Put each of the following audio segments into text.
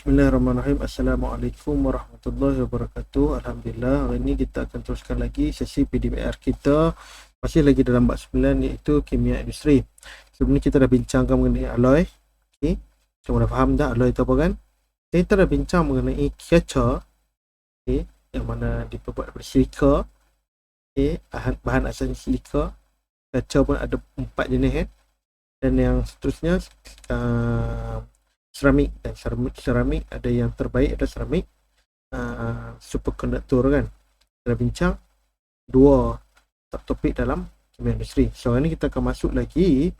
Bismillahirrahmanirrahim. Assalamualaikum warahmatullahi wabarakatuh. Alhamdulillah, hari ini kita akan teruskan lagi sesi PDPR kita. Masih lagi dalam bab 9, iaitu kimia industri. Sebelum ni kita dah bincangkan mengenai alloy. Okay. Kita dah faham dah alloy itu apa kan? Kita dah bincang mengenai kaca, okay, yang mana diperbuat daripada silika. Okay. Bahan asalnya silika. Kaca pun ada 4 jenis. Dan yang seterusnya seramik. Dan seramik ada yang terbaik, ada seramik superkonduktor kan. Kita bincang 2 topik dalam kimia industri. So hari ni kita akan masuk lagi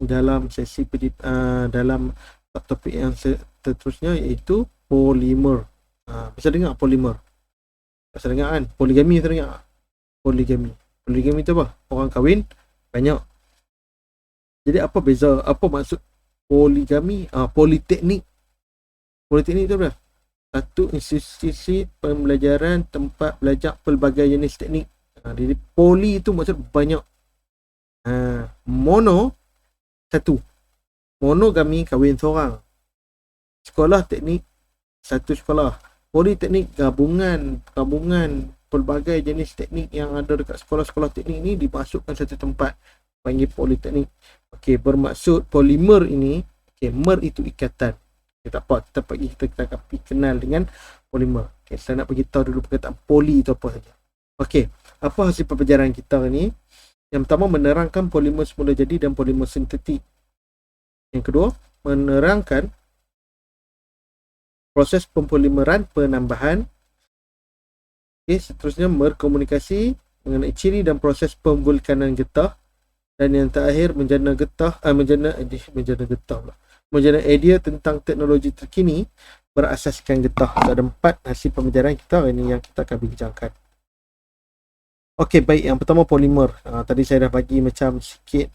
dalam sesi dalam topik yang seterusnya, iaitu polimer. Bisa dengar polimer? Bisa dengar kan? Poligami bisa dengar? Poligami itu apa? Orang kahwin banyak. Jadi apa beza? Apa maksud poligami? Politeknik itu apa? Satu institusi pembelajaran tempat belajar pelbagai jenis teknik. Jadi poli itu maksud banyak. Mono satu. Monogami kahwin seorang. Sekolah teknik satu sekolah. Politeknik gabungan pelbagai jenis teknik yang ada dekat sekolah-sekolah teknik ni dimasukkan satu tempat, panggil politeknik. Okey, bermaksud polimer ini, mer itu ikatan. Okay, tak apa, kita akan kenal dengan polimer. Okay, saya nak beritahu dulu perkataan poli itu apa saja. Okey, apa hasil pembelajaran kita ni? Yang pertama, menerangkan polimer semula jadi dan polimer sintetik. Yang kedua, menerangkan proses pempolimeran penambahan. Okey, seterusnya berkomunikasi mengenai ciri dan proses pemvulkanan getah. Dan yang terakhir, menjana idea tentang teknologi terkini berasaskan getah. Ada 4 hasil pembelajaran kita hari ini yang kita akan bincangkan. Okey, baik. Yang pertama, polimer. Tadi saya dah bagi macam sikit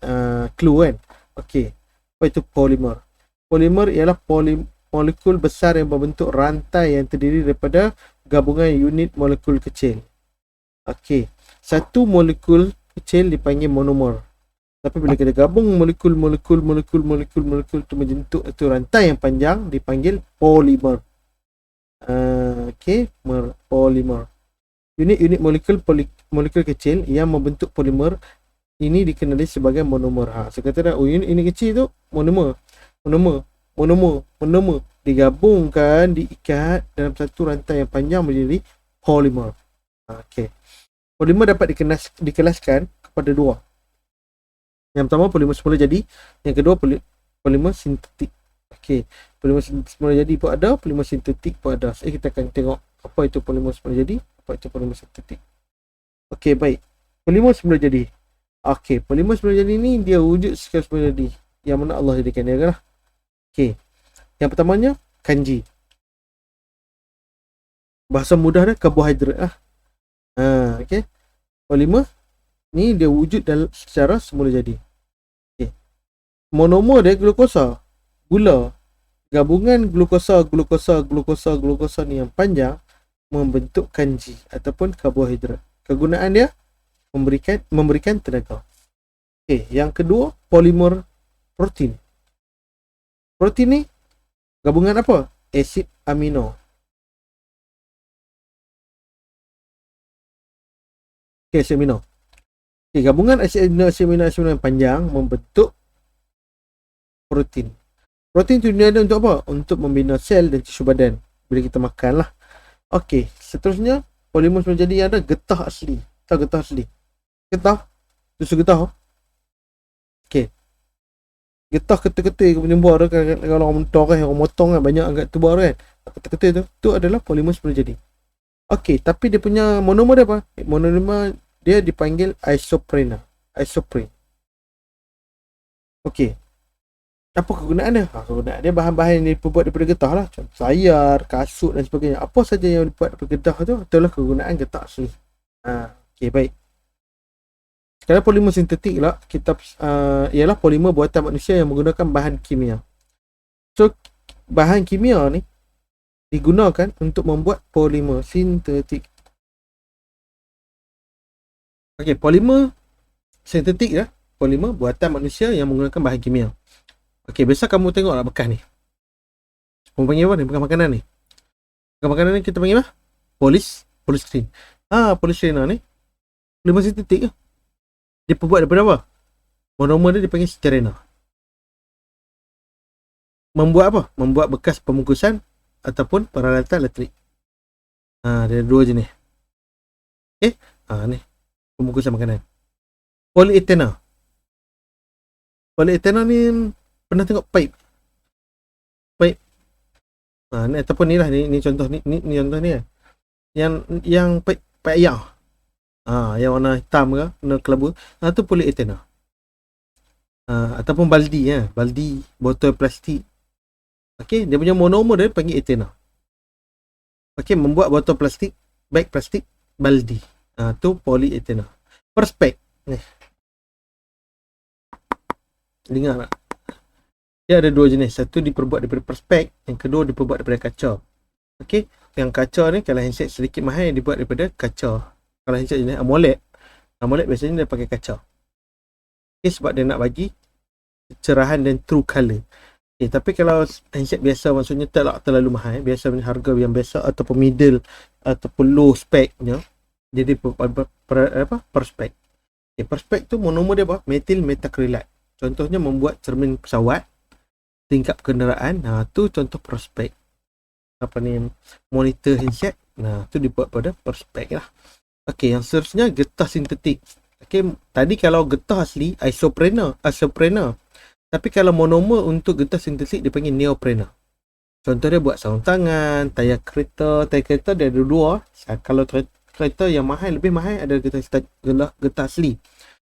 clue kan. Okey, apa itu polimer? Polimer ialah molekul besar yang membentuk rantai yang terdiri daripada gabungan unit molekul kecil. Okey, satu molekul kecil dipanggil monomer. Tapi bila kita gabung molekul tu membentuk itu rantai yang panjang, dipanggil polimer. Okey, polimer. Unit molekul kecil yang membentuk polimer ini dikenali sebagai monomer. Saya kata dah, unit ini kecil tu monomer digabungkan, diikat dalam satu rantai yang panjang menjadi polimer. Okey. Polimer dapat dikelaskan kepada 2. Yang pertama, polimer semula jadi. Yang kedua, polimer sintetik. Okey, polimer semula jadi pun ada, polimer sintetik pun ada. So, kita akan tengok apa itu polimer semula jadi, apa itu polimer sintetik. Okey, baik. Polimer semula jadi. Okey, polimer semula jadi ni dia wujud sekali semula jadi. Yang mana Allah jadikan dia kan? Okey. Yang pertamanya, kanji. Bahasa mudah dia karbohidrat lah. Okey. Polimer ni dia wujud secara semula jadi. Okay. Monomer dia glukosa, gula. Gabungan glukosa ni yang panjang membentuk kanji ataupun karbohidrat. Kegunaan dia memberikan tenaga. Okey, yang kedua, polimer protein. Protein ni gabungan apa? Asid amino. Okey, asid amino. Okay, gabungan asid amino yang panjang membentuk protein. Protein tu dia ada untuk apa? Untuk membina sel dan tisu badan bila kita makan lah. Okey, seterusnya polimer semula jadi ada getah asli. Tahu getah asli? Getah? Susu getah. Okey. Getah ketul-ketul punya buah tu, kalau orang mentong kan, orang motong kan, banyak agak tu buah kan. Ketul-ketul tu adalah polimer semula jadi. Okey, tapi dia punya monomer dia apa? Monomer dia dipanggil isoprene. Okey. Apa kegunaan dia? Kegunaan dia bahan-bahan yang dibuat daripada getah lah. Macam sayar, kasut dan sebagainya. Apa saja yang dibuat daripada getah tu, itulah kegunaan getah asli. Okey, baik. Sekarang polimer sintetik lah, ialah polimer buatan manusia yang menggunakan bahan kimia. So, bahan kimia ni digunakan untuk membuat polimer sintetik. Okey, polimer sintetik lah, polimer buatan manusia yang menggunakan bahan kimia. Okey, biasa kamu tengoklah bekas ni. Kamu panggil apa ni? Bukan makanan ni. Bukan makanan ni kita panggil apa? Polystyrene. Polystyrene ni polimer sintetik ke? Dia terbuat daripada apa? Monomer dia dipanggil styrena. Membuat apa? Membuat bekas pembungkusan ataupun peralatan elektrik. Dia ada 2 jenis. Ni pembungkusan makanan. Polyethylene. Polyethylene ni pernah tengok pipe. Ni ataupun ni lah, ni contoh ni contoh ni kan. Yang pipe air. Yang warna hitam ke, warna kelabu. Tu polyethylene. Ataupun baldi baldi, botol plastik. Okey, dia punya monomer dia panggil ethylene. Okey, membuat botol plastik, beg plastik, baldi. Tu polyethylene. Perspek. Dengar tak? Dia ada 2 jenis. Satu diperbuat daripada perspek, yang kedua diperbuat daripada kaca. Okey, yang kaca ni kalau handset sedikit mahal dibuat daripada kaca. Kalau handset jenis AMOLED biasanya dia pakai kaca. Okey, sebab dia nak bagi kecerahan dan true color. Okey, tapi kalau handset biasa, maksudnya tak terlalu mahal, biasa harga yang biasa ataupun middle ataupun low spec punya, jadi perspek. Okey, perspek tu monomer dia apa? Metil metakrolate. Contohnya membuat cermin pesawat, tingkap kenderaan. Tu contoh perspek. Monitor handset. Tu dibuat pada perspek lah. Okey, yang seterusnya getah sintetik. Okey, tadi kalau getah asli isoprene. Tapi kalau monomer untuk getah sintetik dipanggil neoprene. Contoh dia buat sarung tangan, tayar kereta dia ada 2. Kalau kereta yang mahal, lebih mahal, ada getah asli.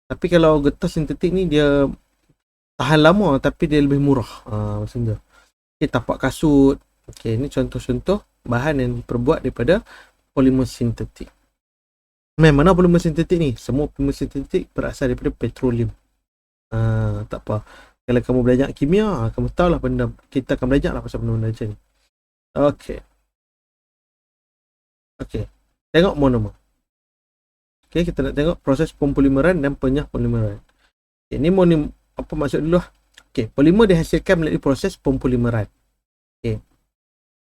Tapi kalau getah sintetik ni dia tahan lama tapi dia lebih murah. Macam tu. Okey, tapak kasut. Okey, ini contoh-contoh bahan yang diperbuat daripada polimer sintetik. Mana polimer sintetik ni? Semua polimer sintetik berasal daripada petroleum. Tak apa. Kalau kamu belajar kimia, kamu tahulah benda, kita akan belajar lah pasal benda-benda macam ni. Okey. Tengok monomer. Okey, kita nak tengok proses pempolimeran dan penyah polimeran. Ini apa maksud dulu lah. Okey, polimer dihasilkan melalui proses pempolimeran. Okey.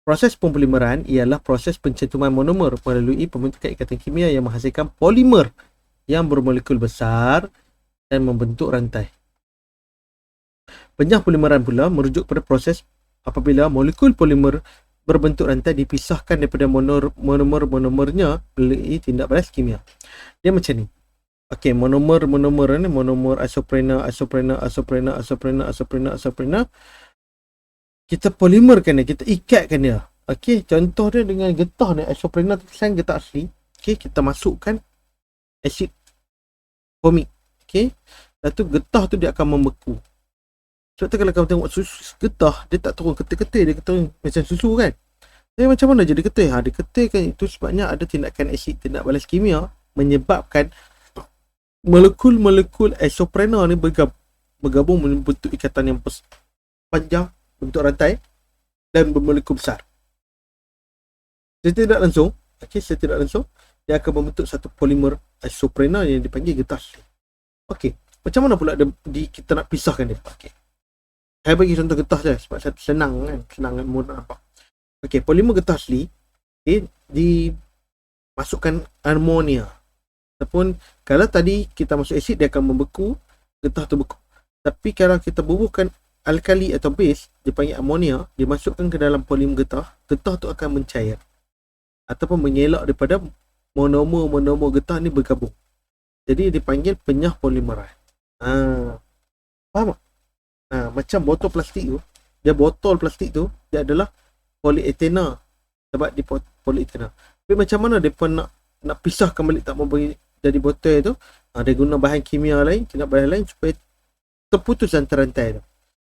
Proses pempolimeran ialah proses pencantuman monomer melalui pembentukan ikatan kimia yang menghasilkan polimer yang bermolekul besar dan membentuk rantai. Penyah polimeran pula merujuk pada proses apabila molekul polimer berbentuk rantai dipisahkan daripada monomer-monomernya melalui tindak balas kimia. Dia macam ni. Okey, monomer ni monomer isoprene. Kita polimerkan dia, kita ikatkan dia. Okey, contoh dia dengan getah ni, isoprene tu tulisan getah asli. Okey, kita masukkan asid fomik. Okey, lepas tu getah tu dia akan membeku. Sebab tu kalau kamu tengok susu getah, dia tak turun ketih-ketih, dia turun macam susu kan. Jadi macam mana jadi ketih? Dia ketih kan, itu sebabnya ada tindakan asid tindak balas kimia menyebabkan molekul-molekul isoprene ni bergabung membentuk ikatan yang panjang, bentuk rantai dan bermolekul besar. Secara tidak langsung dia akan membentuk satu polimer isoprene yang dipanggil getah asli. Okey, macam mana pula kita nak pisahkan dia? Okey, saya bagi contoh getah saja sebab senang kan, mudah nampak. Okey, polimer getah asli dimasukkan amonia. Ataupun kalau tadi kita masuk asid, dia akan membeku, getah tu beku. Tapi kalau kita bubuhkan alkali atau base, dipanggil amonia, dimasukkan ke dalam polimer getah tu akan mencair ataupun mengelak daripada monomer getah ni bergabung. Jadi dipanggil penyah polimeran. Faham tak? Macam botol plastik tu, dia adalah polyethylene sebab dia polyethylene. Tapi macam mana dia pun nak pisahkan balik, tak mau bagi jadi botol tu, dia guna bahan kimia lain, tindak bahan lain supaya terputus rantai-rantai tu.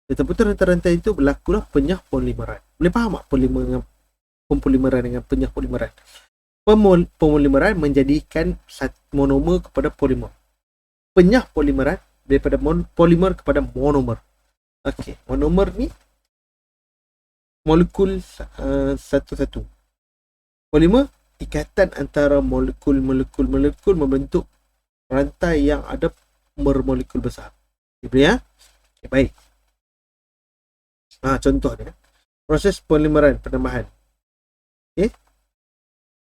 Dia terputus rantai-rantai itu, berlakulah penyah polimeran. Boleh faham tak pempolimeran dengan penyah polimeran? Pemolimeran menjadikan monomer kepada polimer. Penyah polimeran daripada polimer kepada monomer. Okey, monomer ni molekul satu-satu. Polimer ikatan antara molekul membentuk rantai yang ada bermolekul besar. Okay, baik. Contoh dia. proses polimeran penambahan. Okey.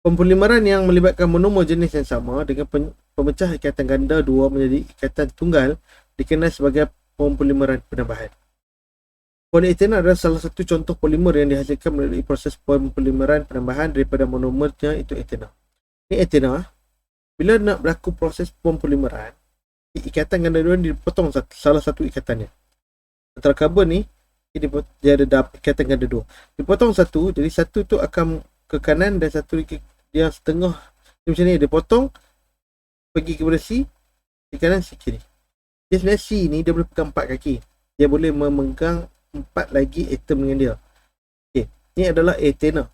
Polimeran yang melibatkan monomer jenis yang sama dengan pemecah ikatan ganda dua menjadi ikatan tunggal dikenal sebagai polimeran penambahan. Polietenol adalah salah satu contoh polimer yang dihasilkan melalui proses polimeran penambahan daripada monomernya itu etanol. Ini etanol, bila nak berlaku proses polimeran, ikatan ganda dua dipotong salah satu ikatannya. Antara karbon ni dia ada ikatan ganda dua. Dipotong satu, jadi satu tu akan ke kanan dan satu dia setengah macam ni, dia potong pergi kepada C, di kanan C kiri. Dia sebenarnya C ni dia boleh pegang 4 kaki. Dia boleh memegang 4 lagi atom dengan dia. Okey, ni adalah etanol.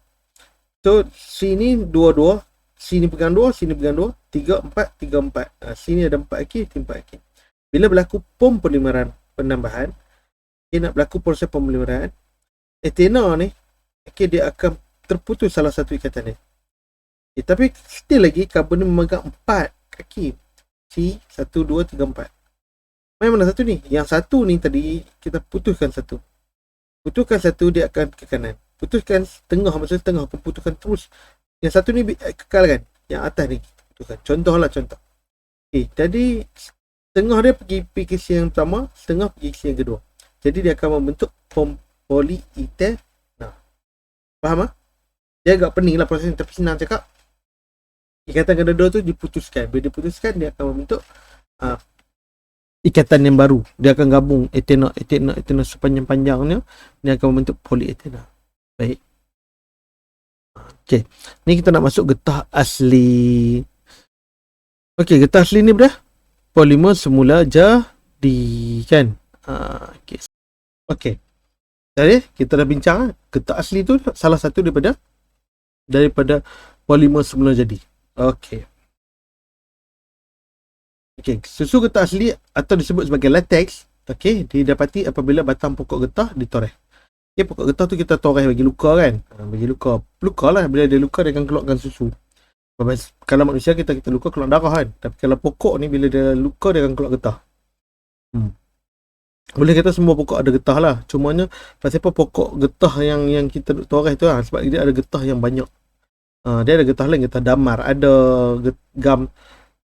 So C ni 2, C ni pegang 2, C ni pegang 2, 3, 4, 3, 4. C ni ada 4 kaki, 4 kaki. Bila berlaku polimeran penambahan, dia nak berlaku proses polimeran, etanol ni dia akan terputus salah satu ikatan dia. Tapi still lagi karbon ni memegang 4 kaki. C 1, 2, 3, 4. Mana satu ni? Yang satu ni tadi kita putuskan satu. Putuskan satu, dia akan ke kanan. Putuskan setengah, maksudnya setengah pun putuskan terus. Yang satu ni kekalkan. Yang atas ni putuskan. Contoh. Okay, jadi setengah dia pergi ke isi yang pertama, setengah pergi ke isi yang kedua. Jadi dia akan membentuk polietenol. Faham tak? Dia agak pening lah proses ni, tapi senang cakap. Ikatan ganda dua tu diputuskan. Bila diputuskan, dia akan membentuk ikatan yang baru. Dia akan gabung etanol sepanjang-panjangnya. Dia akan membentuk polietenol. Baik. Okey. Ni kita nak masuk getah asli. Okey, getah asli ni berapa? Polimer semula jadi, kan? Okey. Jadi kita dah bincang getah asli tu salah satu daripada polimer semula jadi. Okey. Susu getah asli atau disebut sebagai latex, didapati apabila batang pokok getah ditoreh. Pokok getah tu kita toreh bagi luka, kan? Bagi luka lah, bila dia luka dia akan keluarkan susu. Kalau manusia kita luka keluar darah, kan? Tapi kalau pokok ni bila dia luka dia akan keluar getah. Boleh kata semua pokok ada getah lah. Cumanya pasal apa pokok getah yang kita toreh tu lah, sebab dia ada getah yang banyak. Dia ada getah lain, getah damar, ada gam,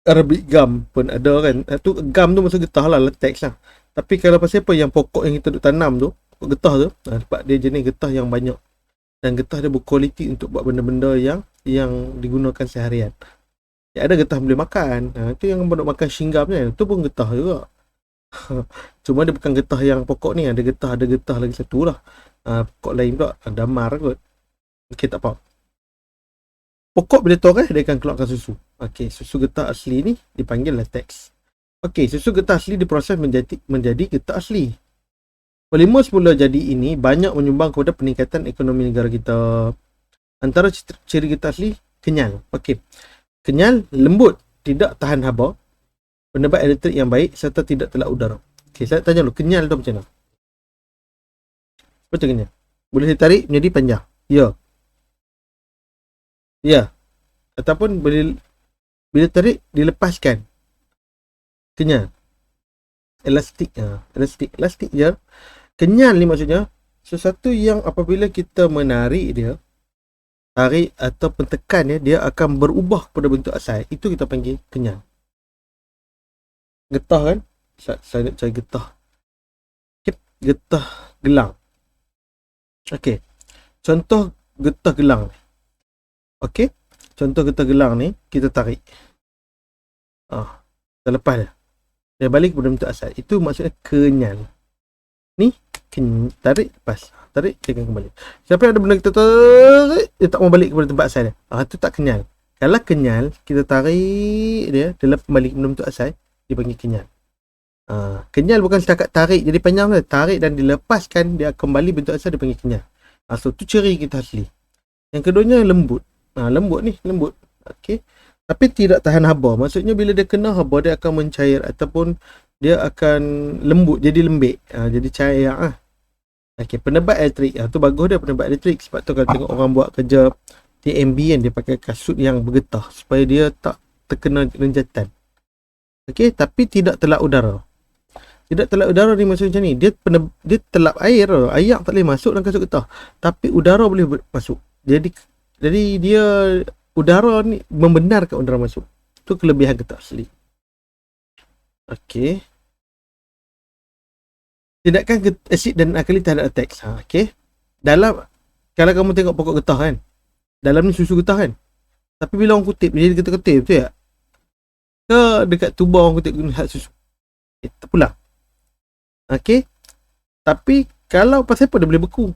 Arabic gum pun ada, kan. Tu gum tu maksud getah lah, latex lah. Tapi kalau pasal apa yang pokok yang kita duk tanam tu, pokok getah tu, sebab dia jenis getah yang banyak. Dan getah dia berkualiti untuk buat benda-benda yang digunakan seharian. Ada getah boleh makan. Itu yang boleh makan shinggam ni, tu pun getah juga. Cuma dia bukan getah yang pokok ni, ada getah lagi satu lah. Pokok lain pula, damar kot. Okey, tak apa. Pokok bila toreh dia akan keluarkan susu. Okey, susu getah asli ni dipanggil latex. Okey, susu getah asli diproses menjadi getah asli. Polimer semula jadi ini banyak menyumbang kepada peningkatan ekonomi negara kita. Antara ciri getah asli, kenyal. Okey. Kenyal, lembut, tidak tahan haba, penebat elektrik yang baik serta tidak telak udara. Okey, saya tanya dulu, kenyal tu macam mana? Betul kenyal? Boleh ditarik menjadi panjang? Ya. Ya. Ataupun bila tarik dilepaskan. Kenyal. Elastik je. Kenyal ni maksudnya sesuatu yang apabila kita menarik dia, tarik atau tekan dia akan berubah pada bentuk asal. Itu kita panggil kenyal. Getah, kan? Saya nak cari getah. Getah gelang. Okey. Contoh getah gelang. Okey. Contoh getah gelang ni kita tarik. Dah lepas dah. Dia balik kepada bentuk asal. Itu maksudnya kenyal. Ni tarik, lepas. Tarik, dia akan kembali. Siapa ada benda kita tarik, dia tak mau balik kepada tempat asal dia. Itu tak kenyal. Kalau kenyal, kita tarik dia lepas balik kepada bentuk asal, dia panggil kenyal. Kenyal bukan setakat tarik jadi panjang dia. Tarik dan dilepaskan, dia kembali bentuk asal, dia panggil kenyal. So tu ciri kita asli. Yang keduanya lembut. Lembut. Okey. Tapi tidak tahan haba. Maksudnya bila dia kena haba, dia akan mencair ataupun dia akan lembut, jadi lembik. Jadi cair. Okey, penebat elektrik. Tu bagus dia penebat elektrik. Sebab tu kalau tengok orang buat kerja TMB kan, dia pakai kasut yang bergetah supaya dia tak terkena renjatan. Okey, tapi tidak telak udara. Tidak telap udara ni maksud macam ni. Dia telap air tau. Air tak boleh masuk dalam kasut getah. Tapi udara boleh masuk. Jadi dia udara ni membenarkan udara masuk. Itu kelebihan getah asli. Okey. Tindakan asid dan alkali terhadap teks. Okey. Dalam, kalau kamu tengok pokok getah kan, dalam ni susu getah kan. Tapi bila orang kutip, dia jadi getah-getih, betul tak? Ke dekat tuba orang kutip guna hak susu. Terpulang. Okey. Tapi kalau pasal apa dia boleh beku?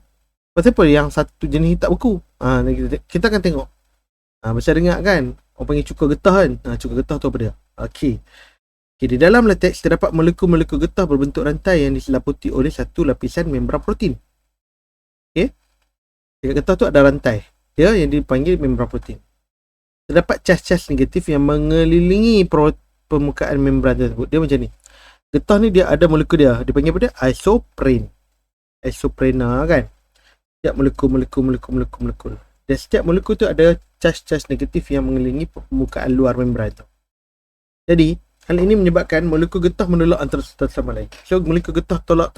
Pasal apa yang satu jenis tak beku? Kita akan tengok. Macam dengar kan, orang panggil cuka getah kan. Cuka getah tu apa dia? Okey. Di dalam lateks terdapat molekul-molekul getah berbentuk rantai yang diseliputi oleh satu lapisan membran protein. Okey. Dekat getah tu ada rantai. Dia yang dipanggil membran protein. Terdapat cas-cas negatif yang mengelilingi permukaan membran tersebut. Dia macam ni. Getah ni dia ada molekul dia. Dia panggil apa dia? Isoprene. Isoprena kan. Setiap molekul. Dan setiap molekul tu ada cas-cas negatif yang mengelilingi permukaan luar membran tu. Jadi, hal ini menyebabkan molekul getah menolak antara satu sama lain. So, molekul getah tolak.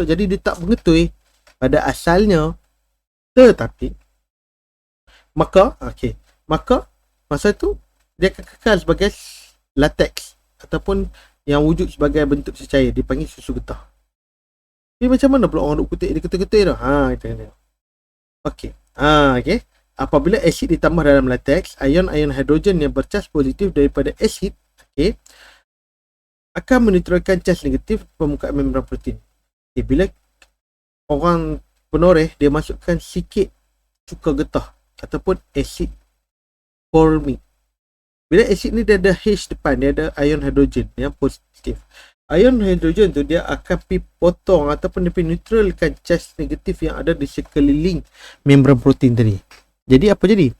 Jadi, dia tak mengetui pada asalnya. Tetapi, maka masa tu dia akan kekal sebagai lateks ataupun yang wujud sebagai bentuk cecair, dipanggil susu getah. Jadi macam mana pula orang duk kutip dia getah-getah tu? Kita tengok. Okey. Okey. Apabila asid ditambah dalam lateks, ion-ion hidrogen yang bercas positif daripada asid, okey, akan menetralkan cas negatif permukaan membran protein. Okay, bila orang penoreh, dia masukkan sikit cuka getah ataupun asid formic. Bila asid ni dia ada H depan, dia ada ion hidrogen yang positif. Ion hidrogen tu dia akan pergi potong ataupun dia pergi neutralkan cas negatif yang ada di sekeliling membran protein tadi. Jadi apa jadi?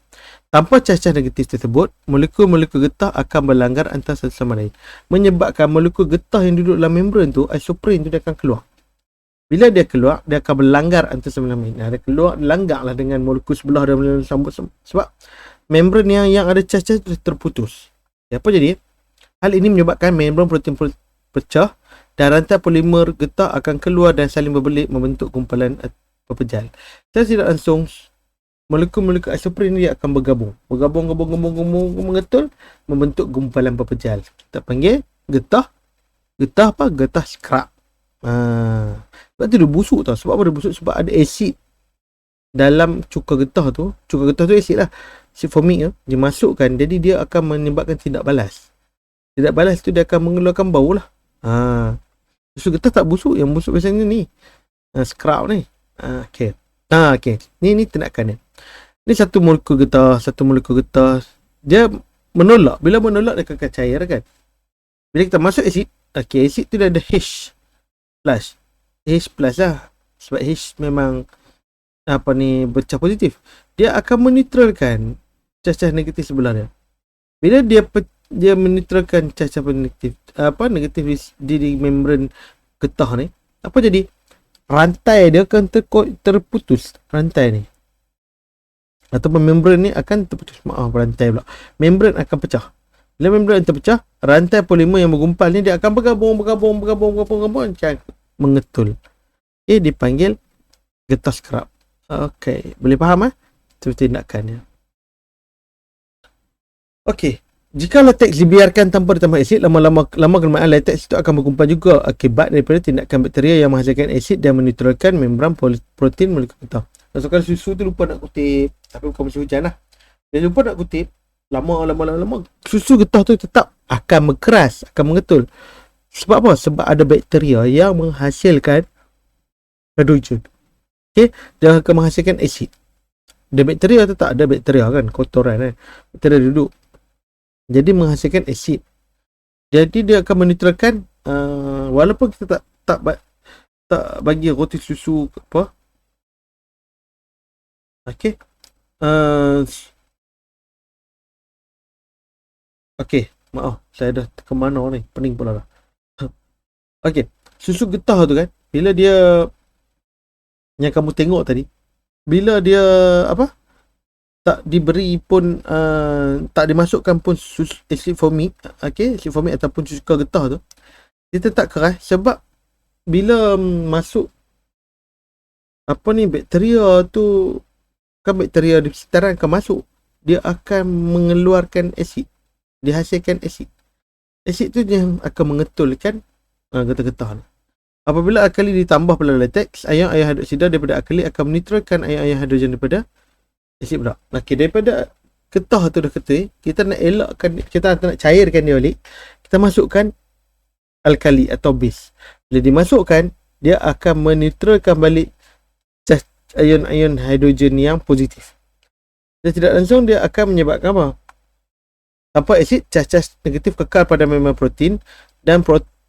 Tanpa cas-cas negatif tersebut, molekul-molekul getah akan berlanggar antara satu sama lain, menyebabkan molekul getah yang duduk dalam membran tu, isoprene tu, dia akan keluar. Bila dia keluar, dia akan berlanggar antara sama lain. Dia keluar, langgarlah dengan molekul sebelah dan sambut sebab membran yang ada cas-cas terputus. Apa jadi? Hal ini menyebabkan membran protein pecah dan rantai polimer getah akan keluar dan saling berbelit membentuk gumpalan pepejal. Secara tidak langsung, molekul-molekul isoprene dia akan bergabung mengetul membentuk gumpalan pepejal. Kita panggil getah apa? Getah scrap. Sebab tu dia busuk tau. Sebab apa dia busuk? Sebab ada asid dalam cuka getah tu. Cuka getah tu asid lah, asid formic tu dia masukkan, jadi dia akan menyebabkan tindak balas. Tindak balas tu dia akan mengeluarkan bau lah. Susu getah tak busuk. Yang busuk biasanya ni scrap ni. Okay. Ni tindakan dia. Ni satu molekul getah dia menolak. Bila menolak dia akan cair kan. Bila kita masuk asid, asid tu dia ada H plus lah. Sebab H memang bercah positif. Dia akan menetralkan cas-cas negatif sebelah dia. Bila dia menetralkan cas-cas negatif di membran getah ni, apa jadi? Rantai dia akan terputus. Rantai ni ataupun membran ni akan terputus. Rantai pula. Membran akan pecah. Bila membran terpecah, rantai polimer yang bergumpal ni dia akan bergabung macam mengetul. Dipanggil getah scrap. Okey, boleh faham itu tindakannya. Okey, jika lateks dibiarkan tanpa ditambah asid, lama kelamaan lateks itu akan bergumpal juga akibat daripada tindakan bakteria yang menghasilkan asid dan menetralkan membran protein molekul getah. Kalau susu tu lupa nak kutip, tapi bukan musim hujan lah. Dia lupa nak kutip, lama susu getah tu tetap akan mengeras, akan mengetul. Sebab apa? Sebab ada bakteria yang menghasilkan hidrogen. Okey, dia akan menghasilkan asid. Ada bakteria tu tak ada bakteria kan, kotoran kan. Bakteria duduk. Jadi menghasilkan asid. Jadi dia akan menetralkan walaupun kita tak bagi roti susu apa. Okey. Okey, maaf, saya dah ke mana ni? Pening pula lah. Okey, susu getah tu kan, bila dia yang kamu tengok tadi, bila dia tak diberi pun tak dimasukkan pun asid formic, asid formic ataupun susu getah tu, dia tetap keras sebab bila masuk apa ni, bakteria tu, kan bakteria di sekitaran akan masuk, dia akan mengeluarkan asid, dihasilkan asid. Asid tu yang akan mengetulkan getah-getah. Apabila alkali ditambah pada latex, ion hidroksida daripada alkali akan menetralkan ion hidrogen daripada asid pula. Okey, daripada getah tu dah ketui, kita nak elakkan, kita nak cairkan dia balik, kita masukkan alkali atau base. Bila dimasukkan, dia akan menetralkan balik ion hidrogen yang positif. Dan tidak langsung dia akan menyebabkan apa? Tanpa asid, cas-cas negatif kekal pada member protein dan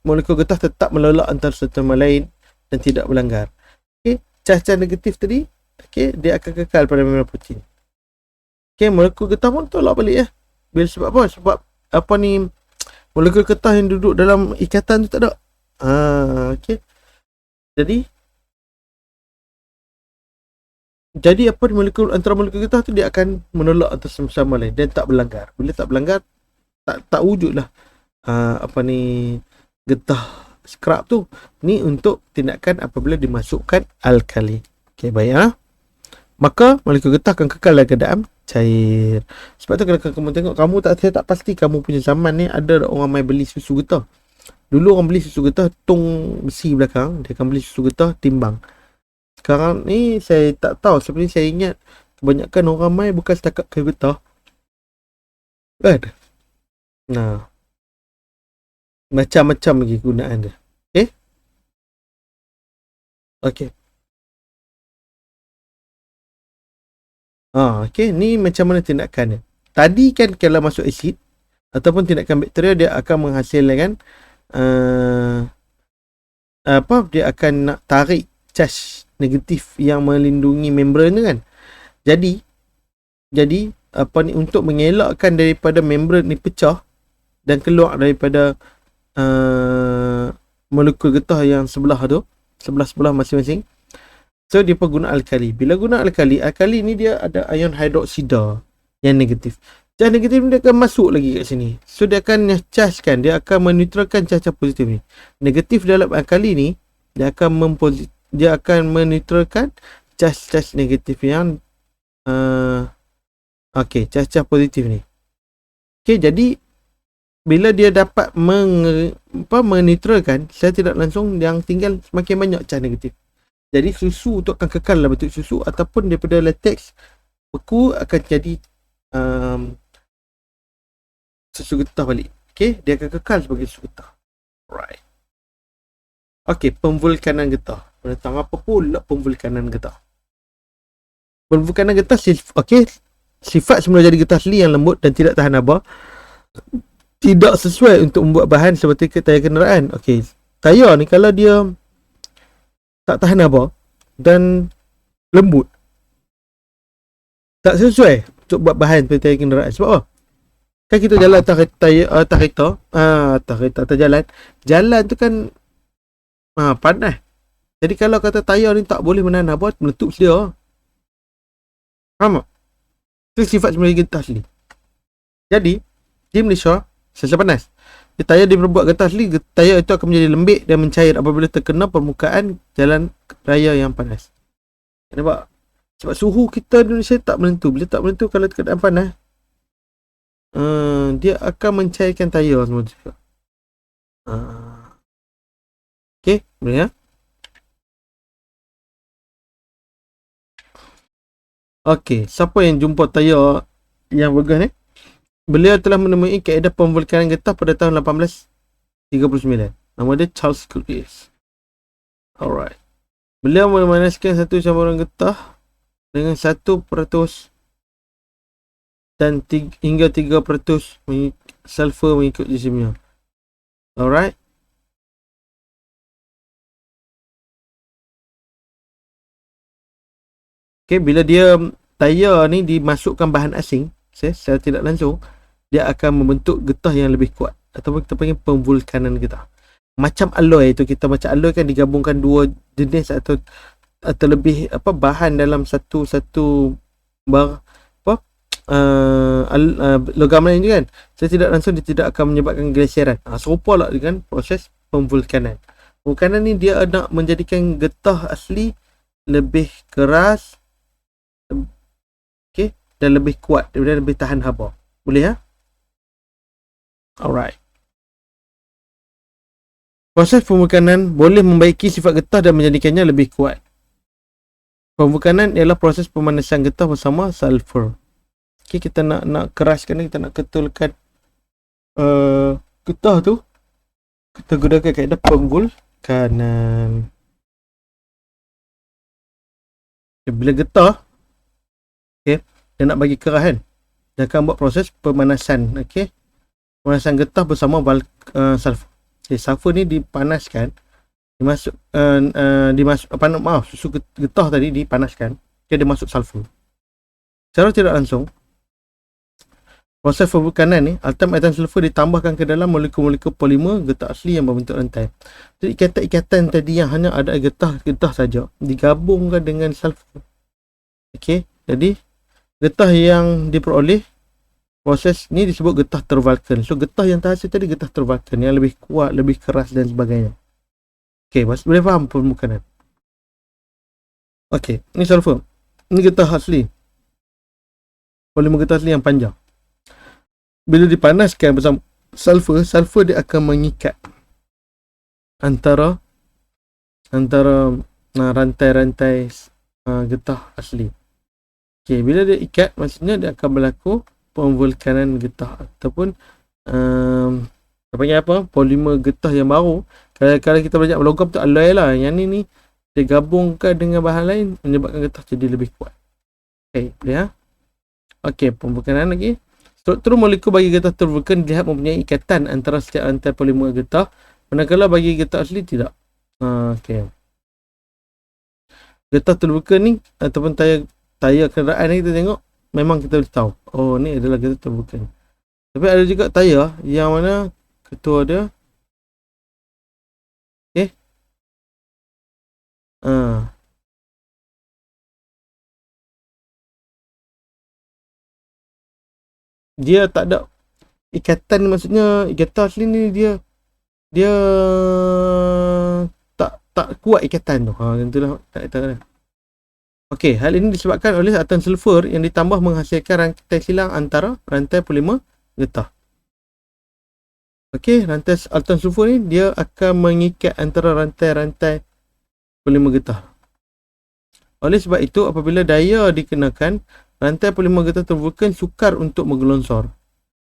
molekul getah tetap melolak antara satu sama lain dan tidak berlanggar. Okey, cas-cas negatif tadi, okey, dia akan kekal pada member protein. Okey, molekul getah pun tolak balik ya. Bila sebab apa? Sebab apa ni, molekul getah yang duduk dalam ikatan tu tak ada. Okey. Jadi apa molekul antara molekul getah tu dia akan menolak antara sama lain dan tak berlanggar. Bila tak berlanggar, tak wujudlah apa ni, getah scrub tu. Ni untuk tindakan apabila dimasukkan alkali. Okey, baik Maka molekul getah akan kekal dalam keadaan cair. Sebab tu kalau kamu tengok, saya tak pasti kamu punya zaman ni ada orang main beli susu getah. Dulu orang beli susu getah tong besi belakang, dia akan beli susu getah timbang. Sekarang ni saya tak tahu, sebenarnya saya ingat kebanyakan orang main bukan setakat kayu getah. Kan? Nah, macam-macam lagi gunaan dia. Okey. Okey, ni macam mana tindakannya. Tadi kan kalau masuk asid ataupun tindakan bakteria, dia akan menghasilkan dia akan nak tarik charge negatif yang melindungi membran tu kan. Jadi apa ni, untuk mengelakkan daripada membran ni pecah dan keluar daripada molekul getah yang sebelah masing-masing, so dia pun guna alkali. Bila guna alkali ni dia ada ion hidroksida yang negatif. Charge negatif ni dia akan masuk lagi kat sini. So dia akan chargekan, dia akan menetralkan charge positif ni. Negatif dalam alkali ni dia akan menetralkan charge negatif yang charge positif ni. Okey, jadi bila dia dapat menetralkan, saya tidak langsung yang tinggal semakin banyak charge negatif. Jadi susu tu akan kekal dalam bentuk susu, ataupun daripada latex beku akan jadi susu getah balik. Okey, dia akan kekal sebagai susu getah. Right. Okey, pemvulkanan getah. Tentang apa pula pemvulkanan getah? Pemvulkanan getah, sifat semula jadi getah asli yang lembut dan tidak tahan haba. Tidak sesuai untuk membuat bahan seperti tayar kenderaan. Okey, tayar ni kalau dia tak tahan haba dan lembut, tak sesuai untuk buat bahan seperti tayar kenderaan. Sebab apa? Kan kita jalan atas jalan tu kan panas. Jadi kalau kata tayar ni tak boleh menahan haba, meletup sedia. Faham tak? Itu sifat sebenarnya getah asli. Jadi di Malaysia, selesa panas, tayar diperbuat getah asli, tayar itu akan menjadi lembik dan mencair apabila terkena permukaan jalan raya yang panas. Nampak? Sebab suhu kita di Malaysia tak menentu. Bila tak menentu, kalau keadaan panas, dia akan mencairkan tayar semua juga. Okey, boleh ya? Okey, siapa yang jumpa tayar yang bagus ni? Beliau telah menemui kaedah pemvulkanan getah pada tahun 1839. Nama dia Charles Curtis. Alright. Beliau memanaskan satu campuran getah dengan 1% dan hingga 3% sulfur mengikut jisimnya. Alright. Okay, bila dia tayar ni dimasukkan bahan asing secara tidak langsung, dia akan membentuk getah yang lebih kuat, ataupun kita panggil pemvulkanan getah. Macam alloy tu, kita macam alloy kan digabungkan dua jenis atau lebih bahan dalam satu logam lain je kan. Saya tidak langsung, dia tidak akan menyebabkan glasieran. Serupa lah dengan proses pemvulkanan. Pembekanan ni dia nak menjadikan getah asli lebih keras, okey, dan lebih kuat, dan lebih tahan haba. Boleh ya? Alright. Proses pembekanan boleh membaiki sifat getah dan menjadikannya lebih kuat. Pembekanan ialah proses pemanasan getah bersama sulfur. Okay, kita nak keraskan, kita nak ketulkan getah tu, kita gunakan kaedah pembekanan. Okay, bila getah, okay, dia nak bagi keras kan, dia akan buat proses pemanasan. Okay, pemanasan getah bersama sulfur. Okay, sulfur ni dipanaskan, susu getah tadi dipanaskan, okay, dia masuk sulfur. Secara tidak langsung, proses pembekanan ni, atom sulfur ditambahkan ke dalam molekul-molekul polimer getah asli yang berbentuk rantai. Jadi ikatan-ikatan tadi yang hanya ada getah saja digabungkan dengan sulfur. Okey, jadi getah yang diperoleh, proses ni disebut getah tervulkan. So getah yang terhasil tadi getah tervulkan yang lebih kuat, lebih keras dan sebagainya. Okey, boleh faham pembekanan? Okey, ni sulfur. Ni getah asli. Polimer getah asli yang panjang. Bila dipanaskan bersama sulfur dia akan mengikat antara rantai-rantai getah asli. Okey, bila dia ikat, maksudnya dia akan berlaku pemvulkanan getah ataupun apa? Polimer getah yang baru. Kalau kita belajar logam tu alloy lah. Yang ni dia gabungkan dengan bahan lain menyebabkan getah jadi lebih kuat. Okey, boleh ya? Okey, pembekanan lagi. Struktur molekul bagi getah tervulkan dilihat mempunyai ikatan antara setiap rantai polimer getah, manakala bagi getah asli tidak. Okey. Getah tervulkan ni ataupun tayar kenderaan ni kita tengok, memang kita boleh tahu, oh ni adalah getah tervulkan. Tapi ada juga tayar yang mana ketua dia dia tak ada ikatan, maksudnya getah asli ni dia tak kuat ikatan tu. Tentulah tak tahu. Okey, hal ini disebabkan oleh atom sulfur yang ditambah menghasilkan rantai silang antara rantai polimer getah. Okey, rantai atom sulfur ni dia akan mengikat antara rantai-rantai polimer getah. Oleh sebab itu, apabila daya dikenakan, rantai polimer getah tervulkan sukar untuk menggelongsor.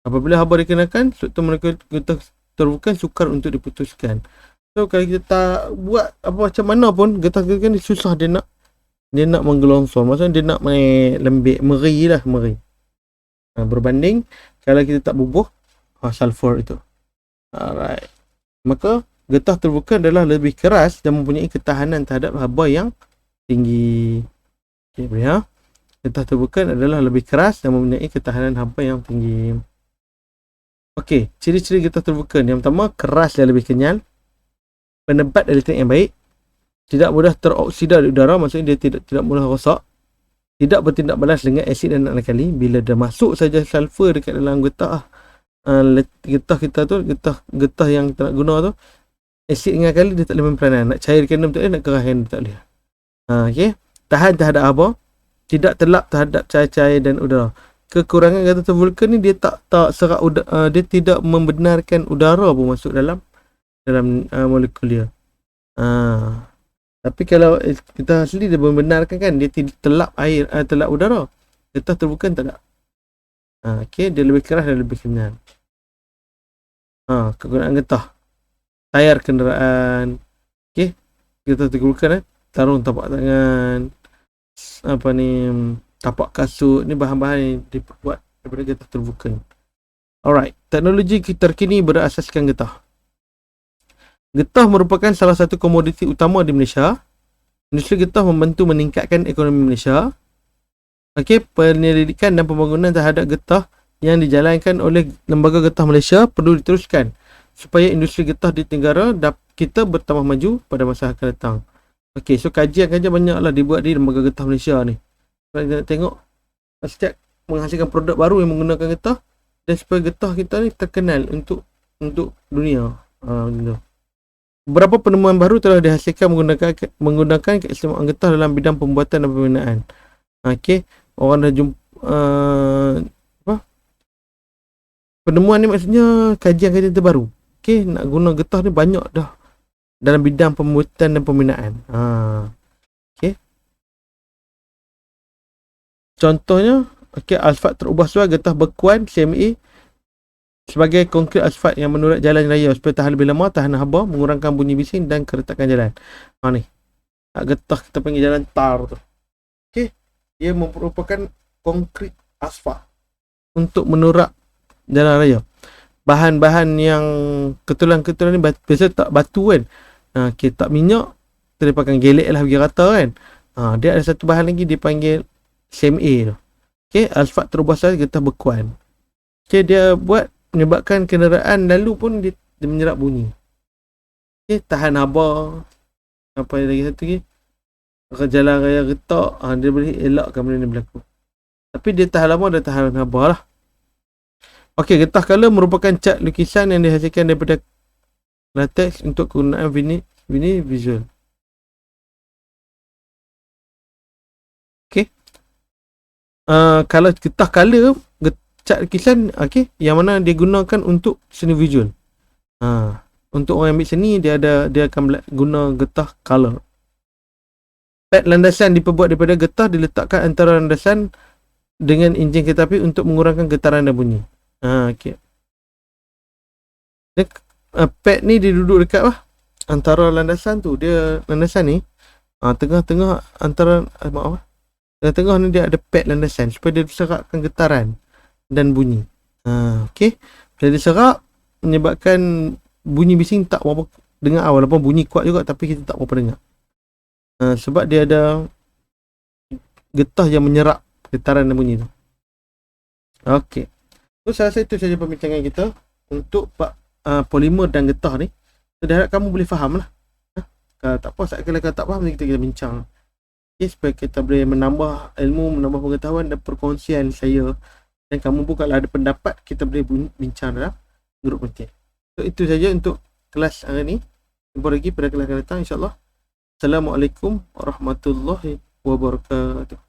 Apabila haba dikenakan, struktur molekul getah tervulkan sukar untuk diputuskan. So kalau kita tak buat apa macam mana pun, getah tervulkan susah dia nak menggelongsor. Maksudnya dia nak lembik, meri. Berbanding kalau kita tak bubuh sulfur itu. Alright. Maka getah tervulkan adalah lebih keras dan mempunyai ketahanan terhadap haba yang tinggi. Okey, boleh ya? Getah tervulkan adalah lebih keras dan mempunyai ketahanan haba yang tinggi. Okey, ciri-ciri getah tervulkan. Yang pertama, keras dan lebih kenyal. Penebat elektrik yang baik. Tidak mudah teroksida di udara, maksudnya dia tidak mudah rosak. Tidak bertindak balas dengan asid dan alkali. Bila dah masuk saja sulfur dekat dalam getah kita tu, getah yang kita nak guna tu, asid dengan alkali dia tak boleh memperanan. Nak cairkan dia tak boleh, nak keraskan dia tak boleh. Okey, tahan terhadap haba, tidak terlap terhadap cair-cair dan udara. Kekurangan getah tervulkan ni dia tak serap udara, dia tidak membenarkan udara pun masuk dalam molekul dia. Tapi kalau kita asli dia membenarkan kan, dia tidak terlap air, terlap udara. Getah tervulkan tak ada. Okey, dia lebih keras dan lebih kenyal. Kegunaan getah, tayar kenderaan. Okey, getah tervulkan tarung tapak tangan, tapak kasut, ni bahan-bahan yang dibuat daripada getah tervulkan. Alright, teknologi terkini berasaskan getah. Getah merupakan salah satu komoditi utama di Malaysia. Industri getah membantu meningkatkan ekonomi Malaysia. Okey, penyelidikan dan pembangunan terhadap getah yang dijalankan oleh Lembaga Getah Malaysia perlu diteruskan supaya industri getah di negara kita bertambah maju pada masa akan datang. Okey, so kajian-kajian banyaklah dibuat di Lembaga Getah Malaysia ni. Kita nak tengok setiap menghasilkan produk baru yang menggunakan getah, dan supaya getah kita ni terkenal untuk dunia. Beberapa penemuan baru telah dihasilkan menggunakan keistimewaan getah dalam bidang pembuatan dan pembinaan. Okey, orang dah jumpa apa? Penemuan ni maksudnya kajian-kajian terbaru. Okey, nak guna getah ni banyak dah dalam bidang pembuatan dan pembinaan. Okey. Contohnya, okey, asfalt terubah suai getah bekuan CMA sebagai konkrit asfalt yang menurat jalan raya supaya tahan lebih lama, tahan haba, mengurangkan bunyi bising dan keretakan jalan. Ni. Getah kita panggil jalan tar tu. Okey. Dia merupakan konkrit asfalt untuk menurak jalan raya. Bahan-bahan yang ketulan-ketulan ni biasa tak batu kan. Okay, tak minyak, kita pakai gelek lah bagi rata kan. Dia ada satu bahan lagi dipanggil CMA tu. Okay, asfalt terubah suai getah bekuan. Okay, dia buat menyebabkan kenderaan lalu pun dia menyerap bunyi. Okay, tahan haba. Apa lagi satu lagi? Jalan raya getak, dia boleh elakkan benda ni berlaku. Tapi dia tahan lama, dia tahan haba lah. Okey, getah color merupakan cat lukisan yang dihasilkan daripada latex untuk kegunaan vinyl visual. Okey. Kalau getah color, cat lukisan, okey, yang mana dia gunakan untuk seni visual. Untuk orang yang ambil seni, dia akan guna getah color. Pad landasan diperbuat daripada getah diletakkan antara landasan dengan enjin kereta api untuk mengurangkan getaran dan bunyi. Okey. Pad ni dia duduk dekat antara landasan tu. Dia landasan ni tengah-tengah antara tengah-tengah ni dia ada pad landasan supaya dia serapkan getaran dan bunyi. Okey. Bila dia serap menyebabkan bunyi bising tak berapa dengar, walaupun bunyi kuat juga tapi kita tak berapa dengar. Sebab dia ada getah yang menyerap getaran dan bunyi tu. Okey. So saya rasa itu saja pembincangan kita untuk polimer dan getah ni. Saya harap kamu boleh faham lah. Kalau tak apa, kalau tak faham kita bincang. Okay, supaya kita boleh menambah ilmu, menambah pengetahuan dan perkongsian saya. Dan kamu pun kalau ada pendapat, kita boleh bincang dalam grup nanti. So itu saja untuk kelas hari ni. Jumpa lagi pada kelas akan datang, insyaAllah. Assalamualaikum warahmatullahi wabarakatuh.